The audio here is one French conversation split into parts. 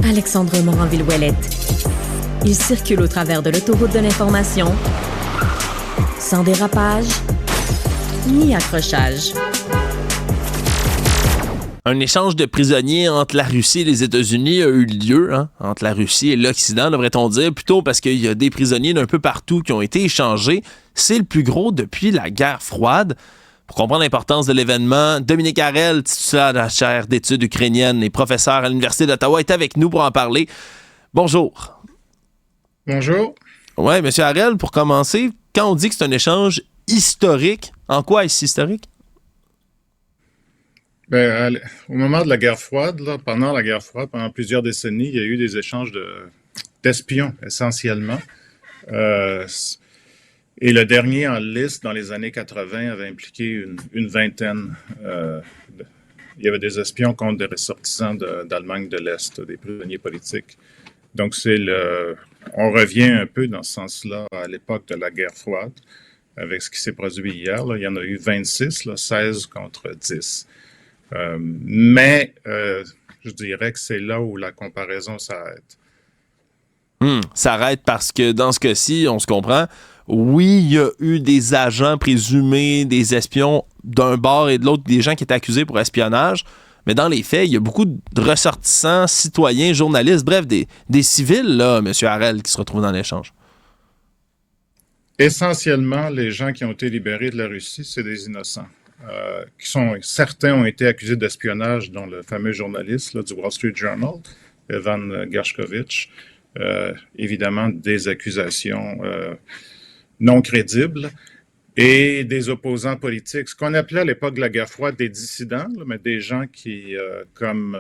Alexandre Moranville-Ouellette. Il circule au travers de l'autoroute de l'information, sans dérapage ni accrochage. Un échange de prisonniers entre la Russie et les États-Unis a eu lieu, entre la Russie et l'Occident, devrait-on dire, plutôt parce qu'il y a des prisonniers d'un peu partout qui ont été échangés. C'est le plus gros depuis la guerre froide. Pour comprendre l'importance de l'événement, Dominique Harel, titulaire de la chaire d'études ukrainiennes et professeur à l'Université d'Ottawa, est avec nous pour en parler. Bonjour. Bonjour. Oui, M. Harel, pour commencer, quand on dit que c'est un échange historique, en quoi est-ce historique? Au moment de la guerre froide, pendant la guerre froide, pendant plusieurs décennies, il y a eu des échanges d'espions, essentiellement. Et le dernier en liste, dans les années 80, avait impliqué une vingtaine. Il y avait des espions contre des ressortissants d'Allemagne de l'Est, des prisonniers politiques. Donc, on revient un peu dans ce sens-là à l'époque de la guerre froide, avec ce qui s'est produit hier. Là. Il y en a eu 26, 16 contre 10. Mais je dirais que c'est là où la comparaison s'arrête. S'arrête parce que dans ce cas-ci, on se comprend, oui, il y a eu des agents présumés, des espions d'un bord et de l'autre, des gens qui étaient accusés pour espionnage, mais dans les faits, il y a beaucoup de ressortissants, citoyens, journalistes, bref, des civils, là, M. Harel, qui se retrouvent dans l'échange. Essentiellement, les gens qui ont été libérés de la Russie, c'est des innocents. Certains ont été accusés d'espionnage, dont le fameux journaliste du Wall Street Journal, Evan Gershkovich. Évidemment, des accusations non crédibles et des opposants politiques. Ce qu'on appelait à l'époque de la guerre froide des dissidents, mais des gens qui, comme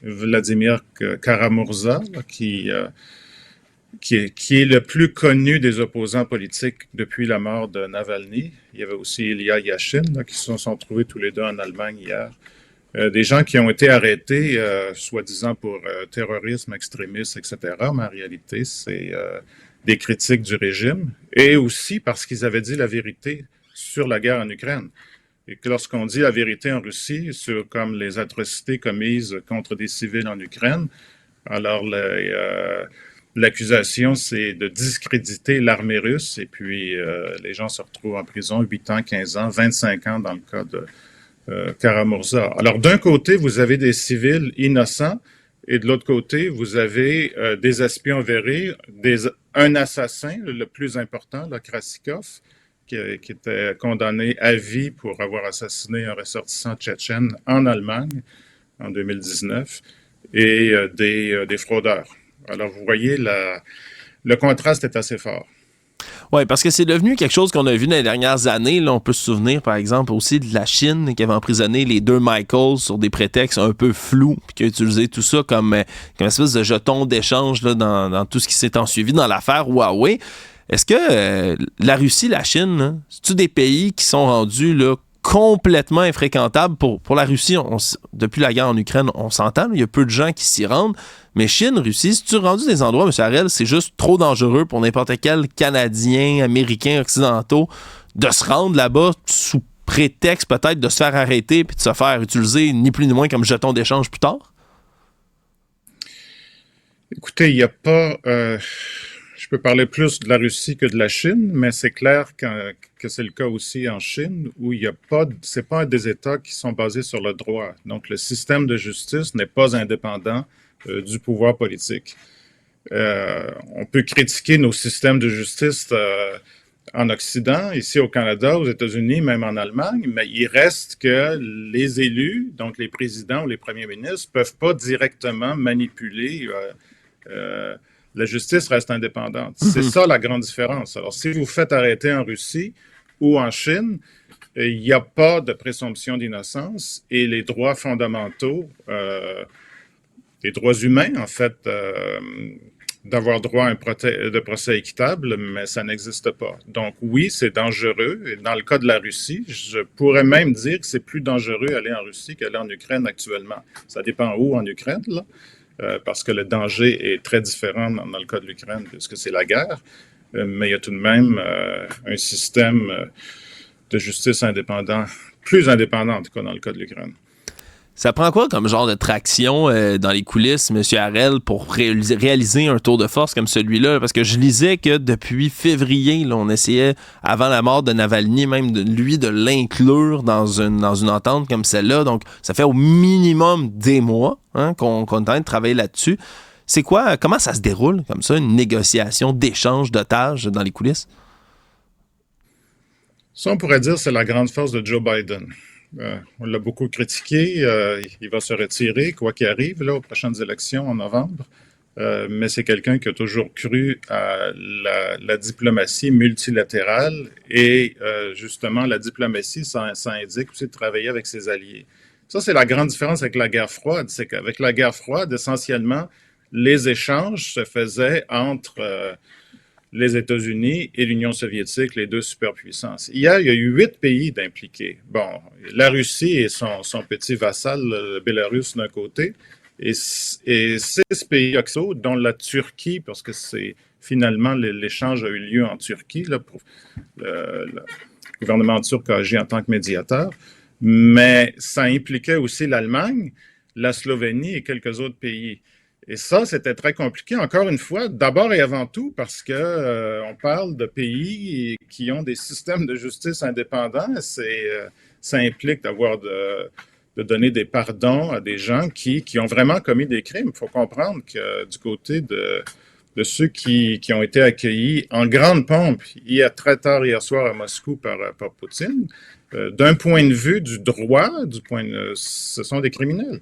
Vladimir Karamurza, qui est le plus connu des opposants politiques depuis la mort de Navalny. Il y avait aussi Ilya Yashin, qui se sont trouvés tous les deux en Allemagne hier. Des gens qui ont été arrêtés, soi-disant pour terrorisme, extrémisme, etc. Mais en réalité, c'est des critiques du régime. Et aussi parce qu'ils avaient dit la vérité sur la guerre en Ukraine. Et que lorsqu'on dit la vérité en Russie sur comme les atrocités commises contre des civils en Ukraine, alors l'accusation, c'est de discréditer l'armée russe, et puis les gens se retrouvent en prison 8 ans, 15 ans, 25 ans dans le cas de Karamurza. Alors, d'un côté, vous avez des civils innocents, et de l'autre côté, vous avez des espions avérés, un assassin, le plus important, Krasikov, qui était condamné à vie pour avoir assassiné un ressortissant tchétchène en Allemagne en 2019, et des fraudeurs. Alors, vous voyez, le contraste est assez fort. Oui, parce que c'est devenu quelque chose qu'on a vu dans les dernières années. Là, on peut se souvenir, par exemple, aussi de la Chine qui avait emprisonné les deux Michaels sur des prétextes un peu flous, puis qui a utilisé tout ça comme une espèce de jeton d'échange là, dans tout ce qui s'est ensuivi dans l'affaire Huawei. Est-ce que la Russie, la Chine, c'est-tu des pays qui sont rendus là, complètement infréquentables pour la Russie? Depuis la guerre en Ukraine, on s'entend, il y a peu de gens qui s'y rendent. Mais Chine, Russie, si tu es rendu des endroits, M. Harel, c'est juste trop dangereux pour n'importe quel Canadien, Américain, occidentaux de se rendre là-bas sous prétexte peut-être de se faire arrêter puis de se faire utiliser ni plus ni moins comme jeton d'échange plus tard? Écoutez, il n'y a pas... je peux parler plus de la Russie que de la Chine, mais c'est clair que c'est le cas aussi en Chine, où il n'y a pas... C'est pas des États qui sont basés sur le droit. Donc, le système de justice n'est pas indépendant du pouvoir politique. On peut critiquer nos systèmes de justice en Occident, ici au Canada, aux États-Unis, même en Allemagne, mais il reste que les élus, donc les présidents ou les premiers ministres, ne peuvent pas directement manipuler. La justice reste indépendante. C'est ça la grande différence. Alors, si vous faites arrêter en Russie ou en Chine, il n'y a pas de présomption d'innocence et les droits fondamentaux... les droits humains, en fait, d'avoir droit à un procès équitable, mais ça n'existe pas. Donc oui, c'est dangereux. Et dans le cas de la Russie, je pourrais même dire que c'est plus dangereux aller en Russie qu'aller en Ukraine actuellement. Ça dépend où en Ukraine, là, parce que le danger est très différent dans le cas de l'Ukraine, puisque c'est la guerre. Mais il y a tout de même un système de justice indépendant, plus indépendant en tout cas dans le cas de l'Ukraine. Ça prend quoi comme genre de traction dans les coulisses, M. Harel, pour réaliser un tour de force comme celui-là? Parce que je lisais que depuis février, là, on essayait, avant la mort de Navalny, même de l'inclure dans une entente comme celle-là. Donc, ça fait au minimum des mois qu'on est en train de travailler là-dessus. C'est quoi, comment ça se déroule comme ça, une négociation d'échange d'otages dans les coulisses? Ça, on pourrait dire, c'est la grande force de Joe Biden. On l'a beaucoup critiqué. Il va se retirer, quoi qu'il arrive, là, aux prochaines élections en novembre. Mais c'est quelqu'un qui a toujours cru à la diplomatie multilatérale et justement, la diplomatie, ça indique aussi de travailler avec ses alliés. Ça, c'est la grande différence avec la guerre froide. C'est qu'avec la guerre froide, essentiellement, les échanges se faisaient entre les États-Unis et l'Union soviétique, les deux superpuissances. Hier, il y a eu 8 pays d'impliqués. Bon, la Russie et son petit vassal, le Bélarus d'un côté, et 6 pays occidentaux, dont la Turquie, parce que c'est finalement l'échange a eu lieu en Turquie, là, pour le gouvernement turc a agi en tant que médiateur, mais ça impliquait aussi l'Allemagne, la Slovénie et quelques autres pays. Et ça, c'était très compliqué, encore une fois, d'abord et avant tout parce que on parle de pays qui ont des systèmes de justice indépendants. Ça implique de donner des pardons à des gens qui ont vraiment commis des crimes. Il faut comprendre que du côté de ceux qui ont été accueillis en grande pompe très tard hier soir à Moscou par Poutine, d'un point de vue du droit, ce sont des criminels.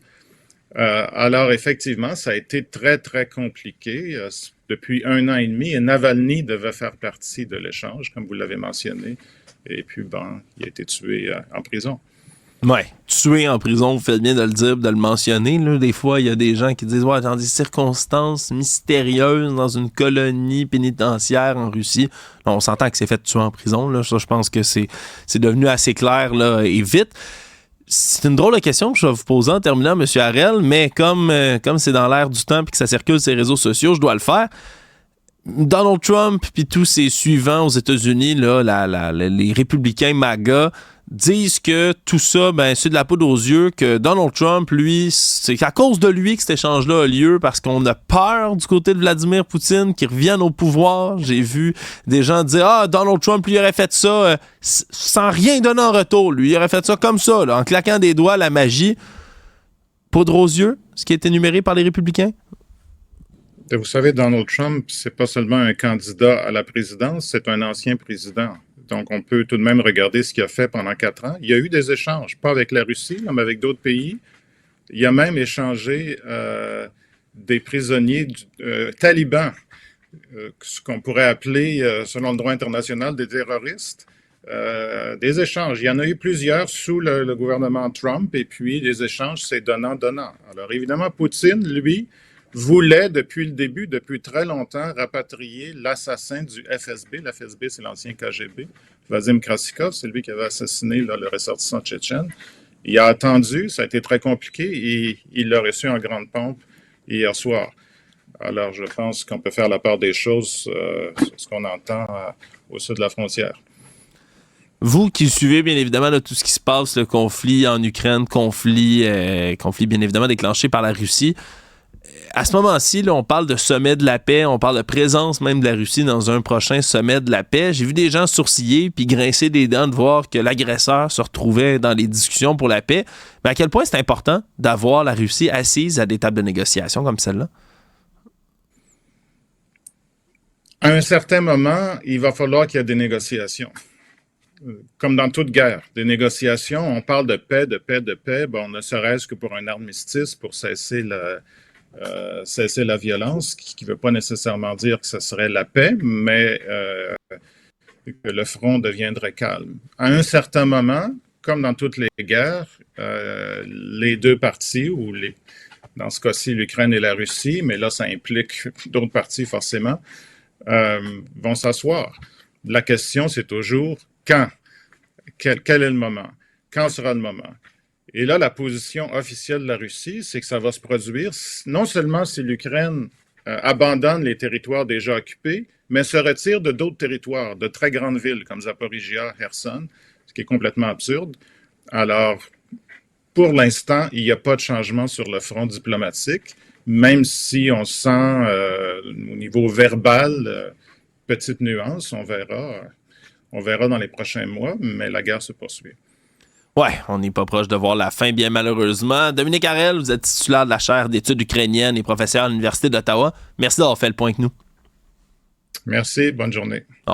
Alors, effectivement, ça a été très, très compliqué depuis 1 an et demi. Et Navalny devait faire partie de l'échange, comme vous l'avez mentionné. Et puis, bon, il a été tué en prison. Ouais, tué en prison, vous faites bien de le dire, de le mentionner. Là. Des fois, il y a des gens qui disent « Ouais, dans des circonstances mystérieuses, dans une colonie pénitentiaire en Russie. » Là, on s'entend que c'est fait tuer en prison. Là. Ça, je pense que c'est devenu assez clair là, et vite. C'est une drôle de question que je vais vous poser en terminant, M. Harel, mais comme c'est dans l'air du temps et que ça circule sur les réseaux sociaux, je dois le faire. Donald Trump puis tous ses suivants aux États-Unis, là, les républicains MAGA, disent que tout ça, c'est de la poudre aux yeux, que Donald Trump, lui, c'est à cause de lui que cet échange-là a lieu, parce qu'on a peur du côté de Vladimir Poutine qu'il revienne au pouvoir. J'ai vu des gens dire « Ah, Donald Trump, lui, aurait fait ça sans rien donner en retour. Lui, il aurait fait ça comme ça, là, en claquant des doigts, la magie. » Poudre aux yeux, ce qui a été énuméré par les républicains? Vous savez, Donald Trump, c'est pas seulement un candidat à la présidence, c'est un ancien président. Donc, on peut tout de même regarder ce qu'il a fait pendant 4 ans. Il y a eu des échanges, pas avec la Russie, mais avec d'autres pays. Il a même échangé des prisonniers talibans, ce qu'on pourrait appeler, selon le droit international, des terroristes. Des échanges. Il y en a eu plusieurs sous le gouvernement Trump, et puis les échanges, c'est donnant-donnant. Alors, évidemment, Poutine, lui, voulait depuis le début, depuis très longtemps, rapatrier l'assassin du FSB. L'FSB, c'est l'ancien KGB. Vladimir Krasikov, c'est lui qui avait assassiné là, le ressortissant tchétchène. Il a attendu, ça a été très compliqué, et il l'a reçu en grande pompe hier soir. Alors, je pense qu'on peut faire la part des choses sur ce qu'on entend au sud de la frontière. Vous qui suivez bien évidemment là, tout ce qui se passe, le conflit en Ukraine, conflit bien évidemment déclenché par la Russie, à ce moment-ci, là, on parle de sommet de la paix, on parle de présence même de la Russie dans un prochain sommet de la paix. J'ai vu des gens sourciller puis grincer des dents de voir que l'agresseur se retrouvait dans les discussions pour la paix. Mais à quel point c'est important d'avoir la Russie assise à des tables de négociation comme celle-là? À un certain moment, il va falloir qu'il y ait des négociations. Comme dans toute guerre, des négociations, on parle de paix, bon, ne serait-ce que pour un armistice, pour cesser la violence, qui ne veut pas nécessairement dire que ce serait la paix, mais que le front deviendrait calme. À un certain moment, comme dans toutes les guerres, les deux parties, dans ce cas-ci l'Ukraine et la Russie, mais là ça implique d'autres parties forcément, vont s'asseoir. La question c'est toujours quand? Quel est le moment? Quand sera le moment? Et là, la position officielle de la Russie, c'est que ça va se produire non seulement si l'Ukraine abandonne les territoires déjà occupés, mais se retire de d'autres territoires, de très grandes villes comme Zaporizhia, Kherson, ce qui est complètement absurde. Alors, pour l'instant, il n'y a pas de changement sur le front diplomatique, même si on sent au niveau verbal, petite nuance, on verra dans les prochains mois, mais la guerre se poursuit. Ouais, on n'est pas proche de voir la fin, bien malheureusement. Dominique Harel, vous êtes titulaire de la chaire d'études ukrainiennes et professeur à l'Université d'Ottawa. Merci d'avoir fait le point avec nous. Merci, bonne journée.